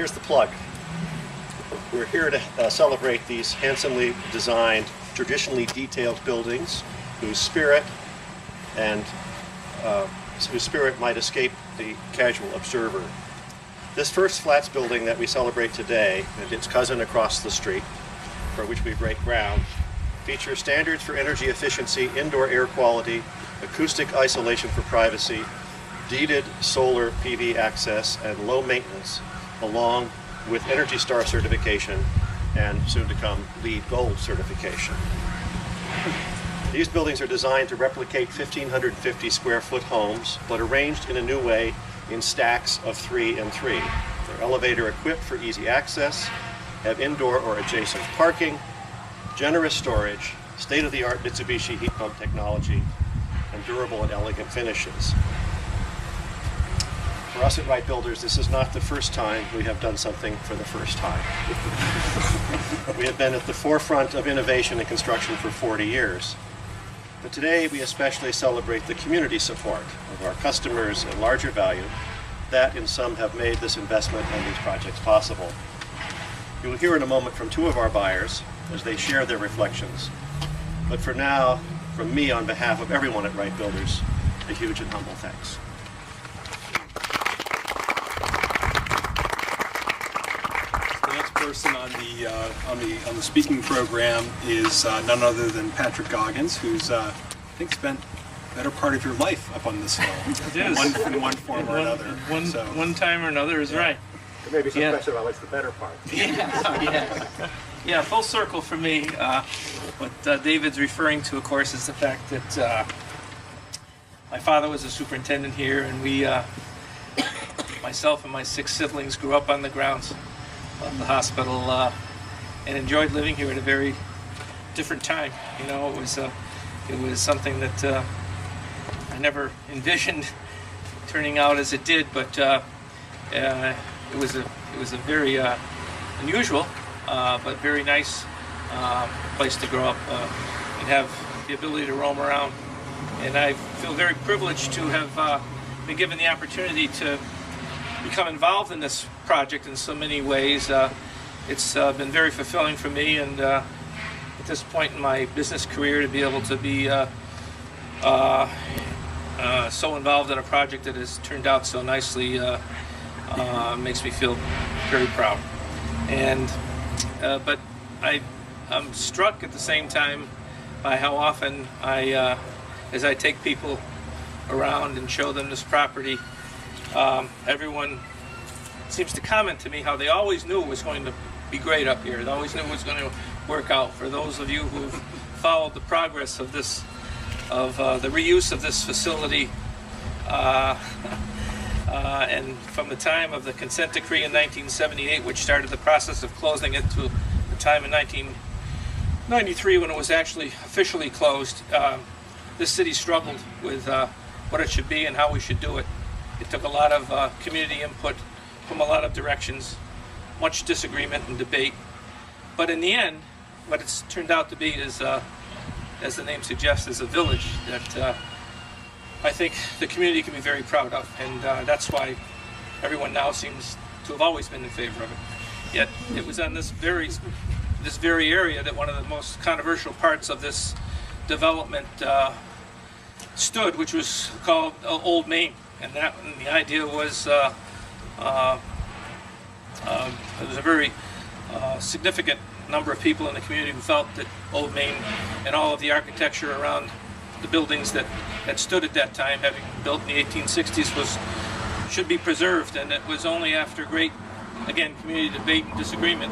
here's the plug. We're here to celebrate these handsomely designed, traditionally detailed buildings whose spirit might escape the casual observer. This first flats building that we celebrate today, and its cousin across the street, for which we break ground, features standards for energy efficiency, indoor air quality, acoustic isolation for privacy, deeded solar PV access, and low maintenance, along with Energy Star certification and soon to come LEED Gold certification. These buildings are designed to replicate 1,550 square foot homes, but arranged in a new way in stacks of 3 and 3. They're elevator equipped for easy access, have indoor or adjacent parking, generous storage, state-of-the-art Mitsubishi heat pump technology, and durable and elegant finishes. For us at Wright Builders, this is not the first time we have done something for the first time. We have been at the forefront of innovation in construction for 40 years. But today we especially celebrate the community support of our customers and larger value that in some have made this investment and these projects possible. You will hear in a moment from 2 of our buyers as they share their reflections. But for now, from me on behalf of everyone at Wright Builders, a huge and humble thanks. The next person on the speaking program is none other than Patrick Goggins, who's I think spent the better part of your life up on this hill. It is. In one form or another. One time or another is right. There may be some question about what's the better part. Yeah, full circle for me. What David's referring to, of course, is the fact that my father was a superintendent here, and we, myself and my 6 siblings, grew up on the grounds of the hospital and enjoyed living here at a very different time. You know, it was something that I never envisioned turning out as it did, but it was a very unusual but very nice place to grow up and have the ability to roam around. And I feel very privileged to have been given the opportunity to become involved in this project in so many ways. It's been very fulfilling for me, and at this point in my business career, to be able to be so involved in a project that has turned out so nicely makes me feel very proud. And but I'm struck at the same time by how often as I take people around and show them this property, everyone seems to comment to me how they always knew it was going to be great up here. They always knew it was going to work out. For those of you who've followed the progress of this, of the reuse of this facility, and from the time of the consent decree in 1978, which started the process of closing it, to the time in 1993 when it was actually officially closed, this city struggled with what it should be and how we should do it. It took a lot of community input from a lot of directions, much disagreement and debate. But in the end, what it's turned out to be is, as the name suggests, is a village that I think the community can be very proud of, and that's why everyone now seems to have always been in favor of it. Yet it was on this very area that one of the most controversial parts of this development stood, which was called Old Main, and the idea was there was a very significant number of people in the community who felt that Old Main and all of the architecture around the buildings that stood at that time, having been built in the 1860s, should be preserved. And it was only after great, again, community debate and disagreement,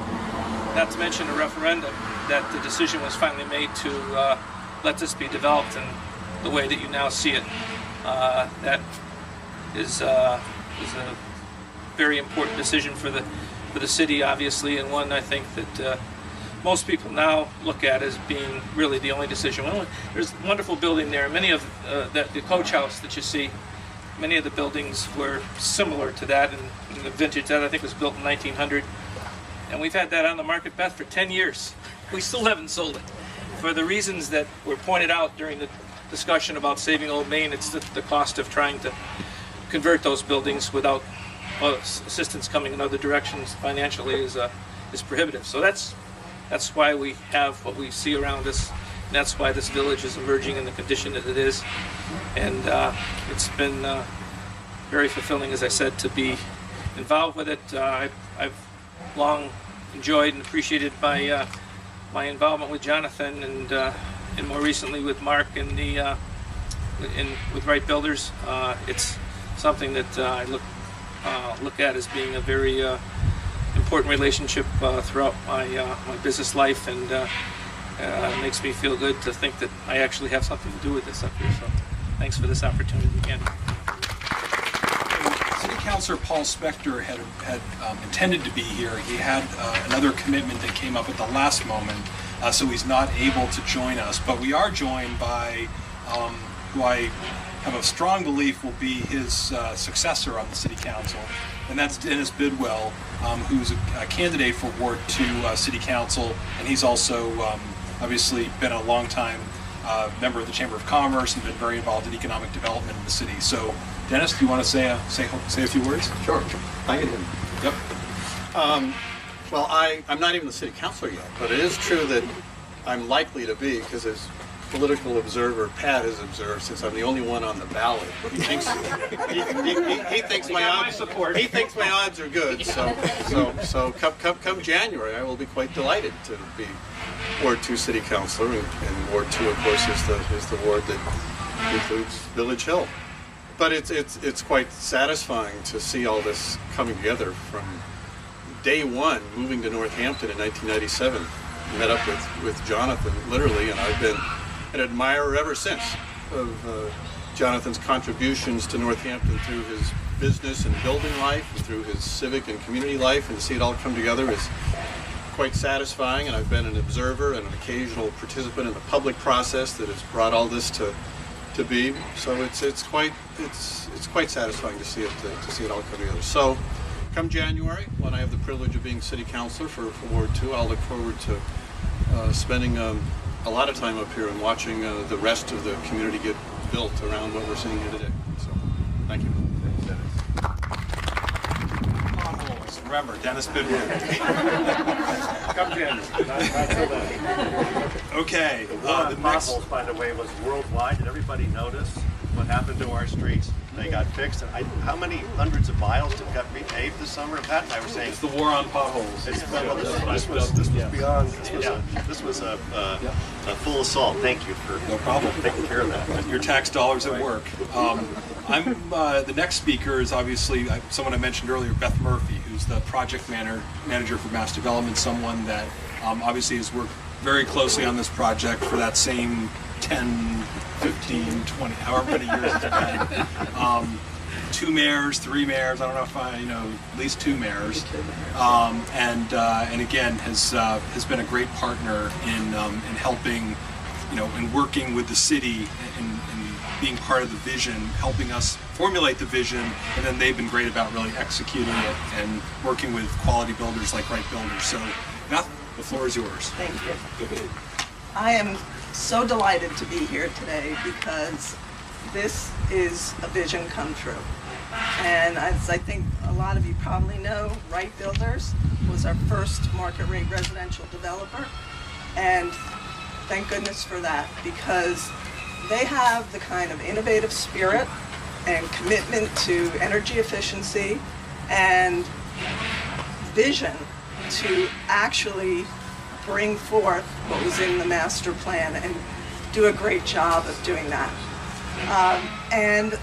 not to mention a referendum, that the decision was finally made to let this be developed in the way that you now see it. That is a very important decision for the city, obviously, and one I think that most people now look at as being really the only decision. Well, there's a wonderful building there. Many of the coach house that you see, many of the buildings were similar to that, and the vintage that I think was built in 1900. And we've had that on the market, Beth, for 10 years. We still haven't sold it. For the reasons that were pointed out during the discussion about saving Old Main, it's the cost of trying to convert those buildings without assistance coming in other directions financially is prohibitive. So that's why we have what we see around us, and that's why this village is emerging in the condition that it is. And it's been very fulfilling, as I said, to be involved with it. I've long enjoyed and appreciated my involvement with Jonathan, and more recently with Mark and with Wright Builders. It's something that I look at as being a very important relationship throughout my business life, and it makes me feel good to think that I actually have something to do with this up here. So thanks for this opportunity again. City Councilor Paul Spector had intended to be here. He had another commitment that came up at the last moment, so he's not able to join us. But we are joined by who I have a strong belief will be his successor on the City Council, and that's Dennis Bidwell, who's a candidate for Ward 2 City Council, and he's also obviously been a long-time member of the Chamber of Commerce and been very involved in economic development in the city. So, Dennis, do you want to say a few words? Sure. Thank you, Tim. Yep. Well, I'm not even the city councilor yet, but it is true that I'm likely to be, because as political observer Pat has observed, since I'm the only one on the ballot, he thinks he thinks my odds he thinks my odds are good. So come January, I will be quite delighted to be Ward 2 City Councilor, and Ward 2, of course, is the ward that includes Village Hill. But it's quite satisfying to see all this coming together. From day one, moving to Northampton in 1997, met up with Jonathan literally, and I've been an admirer ever since of Jonathan's contributions to Northampton through his business and building life, and through his civic and community life, and to see it all come together is quite satisfying. And I've been an observer and an occasional participant in the public process that has brought all this to be. So it's quite satisfying to see it all come together. So come January, when I have the privilege of being city councilor for Ward 2, I'll look forward to spending a lot of time up here and watching the rest of the community get built around what we're seeing here today. So, thank you. Potholes. Remember, Dennis Bidwell. Come January. Okay. The war on The next. potholes, by the way, was worldwide. Did everybody notice what happened to our streets? They got fixed. And how many hundreds of miles got repaved this summer? Pat and I were saying. It's the war on potholes. This was beyond. This was a full assault. Thank you for No problem. taking care of that. Your tax dollars at work. The next speaker is obviously someone I mentioned earlier, Beth Murphy, who's the project manager for Mass Development, someone that obviously has worked very closely on this project for that same 10, 15, 20, however many years it's been. 2 mayors, 3 mayors, I don't know if at least 2 mayors. And again, has been a great partner in helping, in working with the city and being part of the vision, helping us formulate the vision, and then they've been great about really executing it and working with quality builders like Wright Builders. So, Beth, the floor is yours. Thank you. I am so delighted to be here today because this is a vision come true. And as I think a lot of you probably know, Wright Builders was our first market rate residential developer. And thank goodness for that, because they have the kind of innovative spirit and commitment to energy efficiency and vision to actually bring forth what was in the master plan and do a great job of doing that. And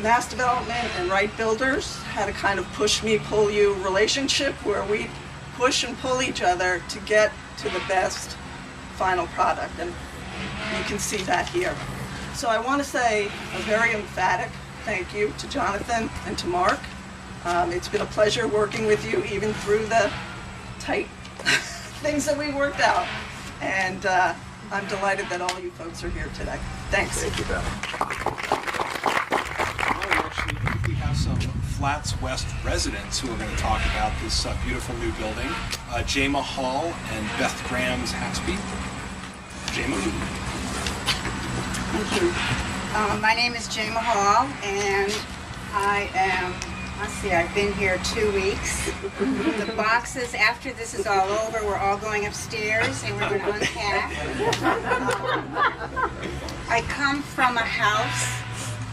Mass Development and Wright Builders had a kind of push-me-pull-you relationship where we push and pull each other to get to the best final product, and you can see that here. So I want to say a very emphatic thank you to Jonathan and to Mark. It's been a pleasure working with you even through the tight things that we worked out, and I'm delighted that all you folks are here today. Thanks. Thank you, Beth. Actually, I think we have some Flats West residents who are going to talk about this beautiful new building. Jama Hall and Beth Graham's Hatsby. Jama? Thank you. My name is Jama Hall, and I am Let's see, I've been here 2 weeks. The boxes, after this is all over, we're all going upstairs and we're going to unpack. I come from a house,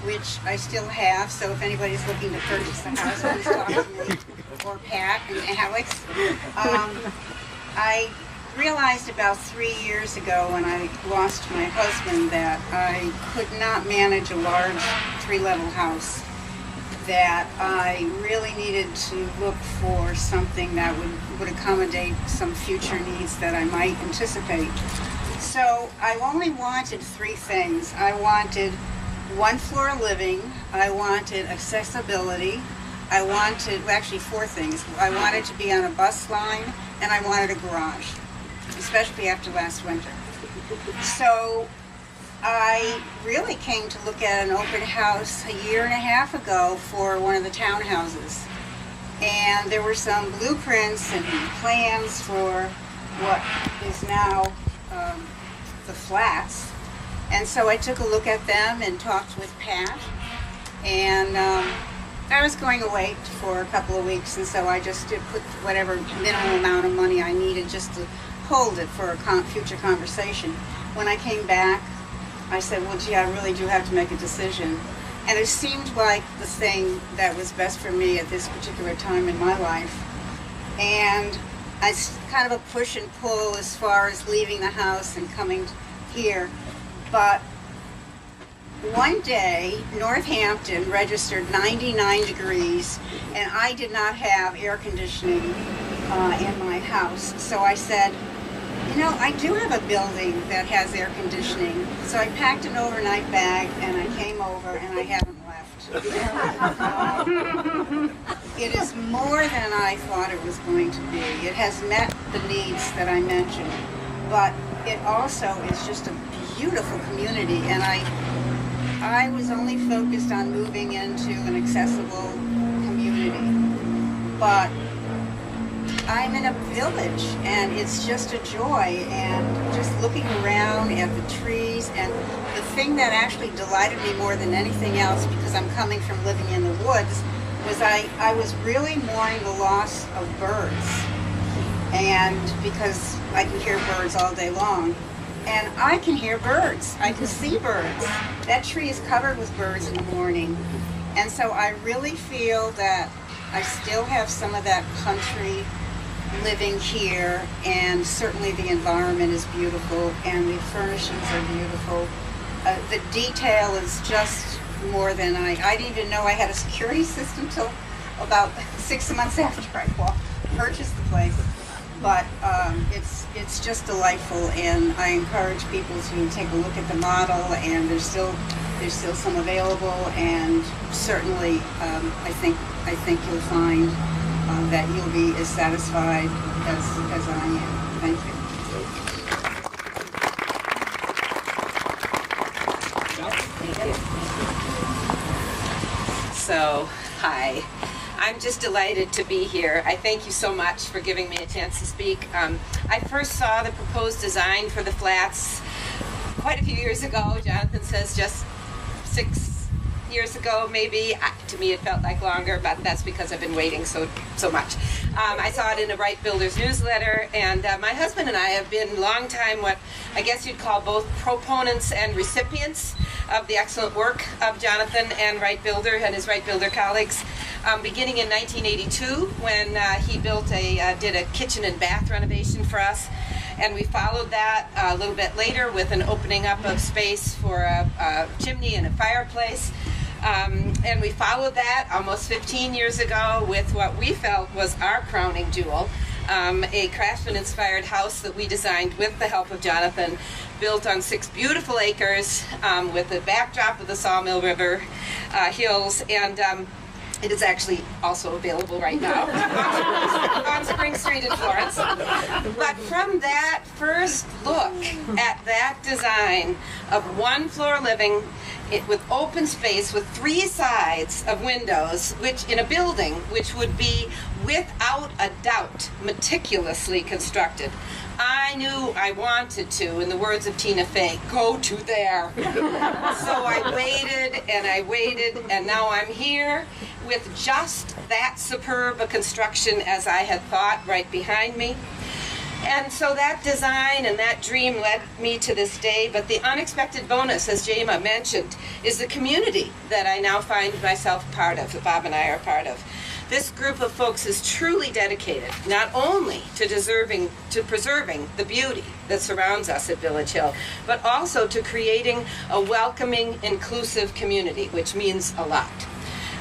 which I still have, so if anybody's looking to purchase a house, please talk to me, or Pat and Alex. I realized about 3 years ago when I lost my husband that I could not manage a large 3-level house, that I really needed to look for something that would accommodate some future needs that I might anticipate. So I only wanted 3 things. I wanted 1-floor living, I wanted accessibility, I wanted, well, actually 4 things. I wanted to be on a bus line, and I wanted a garage, especially after last winter. So I really came to look at an open house a year and a half ago for one of the townhouses. And there were some blueprints and plans for what is now the flats. And so I took a look at them and talked with Pat. And I was going away for a couple of weeks, and so I just did put whatever minimal amount of money I needed just to hold it for a future conversation. When I came back, I said, well, gee, I really do have to make a decision. And it seemed like the thing that was best for me at this particular time in my life. And it's kind of a push and pull as far as leaving the house and coming here. But one day, Northampton registered 99 degrees, and I did not have air conditioning in my house. So I said, you know, I do have a building that has air conditioning. So I packed an overnight bag, and I came over, and I haven't left. It is more than I thought it was going to be. It has met the needs that I mentioned, but it also is just a beautiful community, and I was only focused on moving into an accessible community, but I'm in a village, and it's just a joy, and just looking around at the trees, and the thing that actually delighted me more than anything else, because I'm coming from living in the woods, was I was really mourning the loss of birds, and because I can hear birds all day long. And I can hear birds. I can see birds. That tree is covered with birds in the morning. And so I really feel that I still have some of that country living here, and certainly the environment is beautiful, and the furnishings are beautiful. The detail is just more than I didn't even know I had a security system till about 6 months after I purchased the place. But it's just delightful, and I encourage people to take a look at the model, and there's still some available, and certainly I think you'll find that you'll be as satisfied as I am. Thank you. So, hi. I'm just delighted to be here. I thank you so much for giving me a chance to speak. I first saw the proposed design for the flats quite a few years ago. Jonathan says just 6 years ago, maybe. To me, it felt like longer, but that's because I've been waiting so much. I saw it in a Wright Builders newsletter, and my husband and I have been long time what I guess you'd call both proponents and recipients of the excellent work of Jonathan and Wright Builder and his Wright Builder colleagues. Beginning in 1982, when he did a kitchen and bath renovation for us, and we followed that a little bit later with an opening up of space for a chimney and a fireplace. And we followed that almost 15 years ago with what we felt was our crowning jewel, a craftsman-inspired house that we designed with the help of Jonathan, built on 6 beautiful acres with the backdrop of the Sawmill River hills, and it is actually also available right now on Spring Street in Florence. But from that first look at that design of 1-floor living with open space with 3 sides of windows, which in a building which would be without a doubt meticulously constructed I knew I wanted to, in the words of Tina Fey, go to there. So I waited, and now I'm here with just that superb a construction as I had thought right behind me. And so that design and that dream led me to this day, but the unexpected bonus, as Jema mentioned, is the community that I now find myself part of, that Bob and I are part of. This group of folks is truly dedicated, not only to preserving the beauty that surrounds us at Village Hill, but also to creating a welcoming, inclusive community, which means a lot.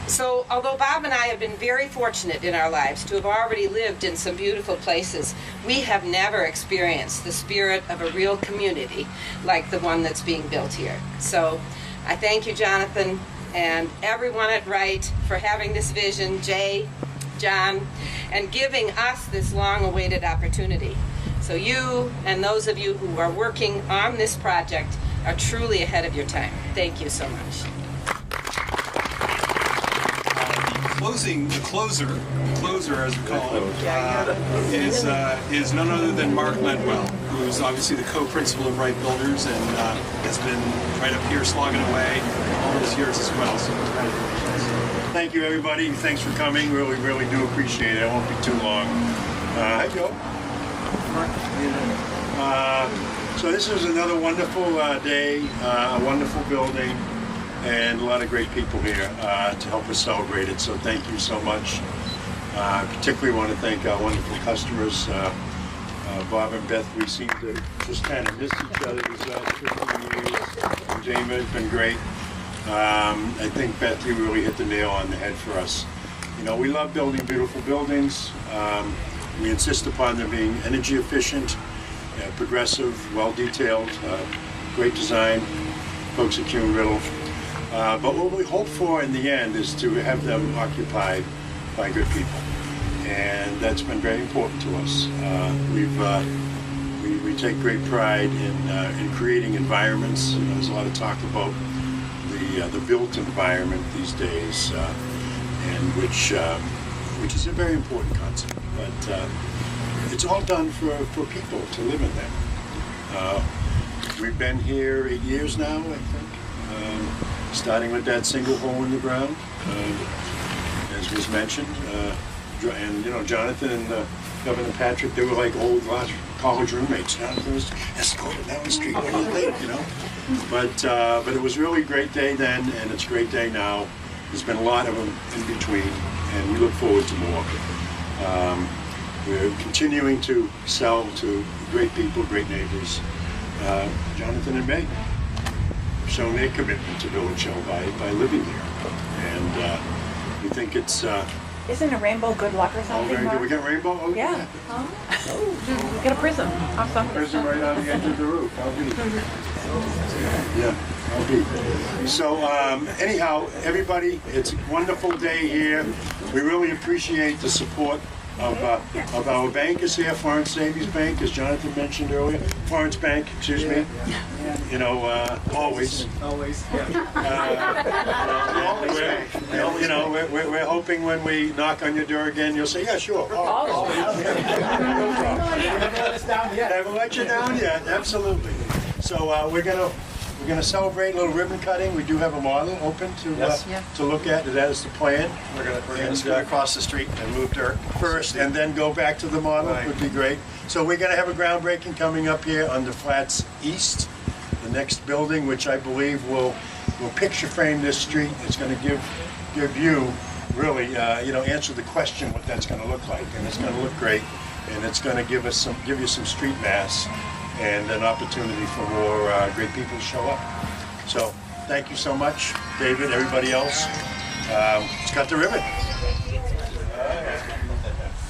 So, although Bob and I have been very fortunate in our lives to have already lived in some beautiful places, we have never experienced the spirit of a real community like the one that's being built here. So, I thank you, Jonathan, and everyone at Wright for having this vision, Jay, John, and giving us this long-awaited opportunity. So you and those of you who are working on this project are truly ahead of your time. Thank you so much. The closer as we call him, is none other than Mark Ledwell, who is obviously the co-principal of Wright Builders and has been right up here slogging away all those years as well. So congratulations. Thank you, everybody. Thanks for coming. Really, really do appreciate it. I won't be too long. Hi, Joe. So this is another wonderful day, a wonderful building, and a lot of great people here to help us celebrate it. So thank you so much. I particularly want to thank our wonderful customers. Bob and Beth, we seem to just kind of miss each other these last 15 years. And Jema has been great. I think, Beth, you really hit the nail on the head for us. You know, we love building beautiful buildings. We insist upon them being energy efficient, progressive, well-detailed, great design, folks at Kuhn-Riddle. But what we hope for in the end is to have them occupied by good people. And that's been very important to us. We take great pride in creating environments. You know, there's a lot of talk about the built environment these days, and which is a very important concept. But it's all done for people to live in them. We've been here 8 years now, I think, starting with that single hole in the ground, as was mentioned. And you know, Jonathan and Governor Patrick, they were like old college roommates. Jonathan was, let's go down the street when you're late, you know. But it was really a great day then, and it's a great day now. There's been a lot of them in between, and we look forward to more. We're continuing to sell to great people, great neighbors. Jonathan and May have shown their commitment to Village Hill by living here, and we think it's. Isn't a rainbow good luck or something? Very good. We got a rainbow? Oh, yeah. Oh. Get a prism. Awesome. Prism right on the edge of the roof. I'll be. Yeah, I'll be. So anyhow, everybody, it's a wonderful day here. We really appreciate the support of our bankers here, Florence Savings Bank, as Jonathan mentioned earlier. Florence Bank, excuse me. You know, always. Always. You know, we're hoping when we knock on your door again, you'll say, yeah, sure. Always. Haven't let you down yet. Absolutely. So we're gonna celebrate a little ribbon cutting. We do have a model open to look at. That is the plan. We're gonna scoot across the street and move dirt First, and then go back to the model. Right. Would be great. So we're gonna have a groundbreaking coming up here on the Flats East, the next building, which I believe will picture frame this street. It's gonna give you really, answer the question what that's gonna look like, and it's gonna look great, and it's gonna give you some street mass and an opportunity for more great people to show up. So thank you so much, David, everybody else. Let's cut the ribbon.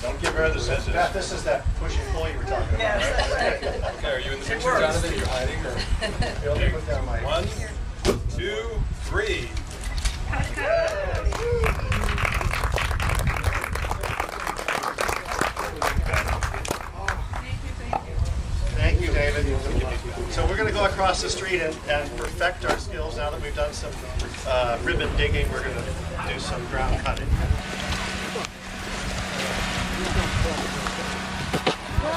Don't get rid of the scissors. This is that push and pull you were talking about, right? Okay, are you in the picture, Jonathan? You're hiding? Or? 1, 2, 3. Thank you, David. So we're going to go across the street and perfect our skills now that we've done some ribbon digging. We're going to do some ground cutting. Come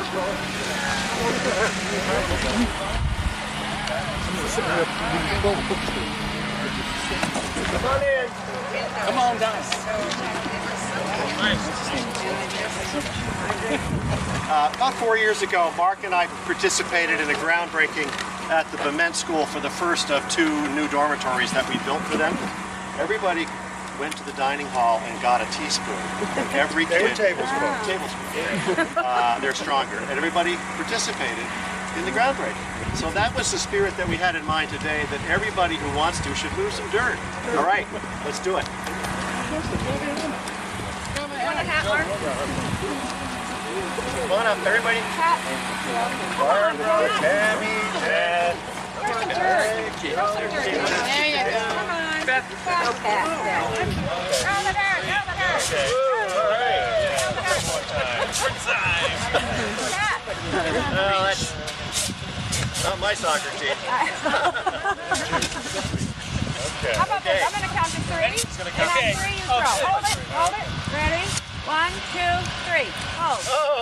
on down. About 4 years ago, Mark and I participated in a groundbreaking at the Bement School for the first of 2 new dormitories that we built for them. Everybody went to the dining hall and got a teaspoon. And every They were kid, tablespoons. they're stronger, and everybody participated in the groundbreaking. So that was the spirit that we had in mind today, that everybody who wants to should move some dirt. All right, let's do it. Come on up, everybody. Barbara, Tammy, Ted. There you go. Come on. Beth. Okay. All right. Well, that's not my soccer team. Okay. How about this? I'm going to count to 3. And on 3 you throw. Hold it. Ready? 1, 2, 3. Hold. Oh!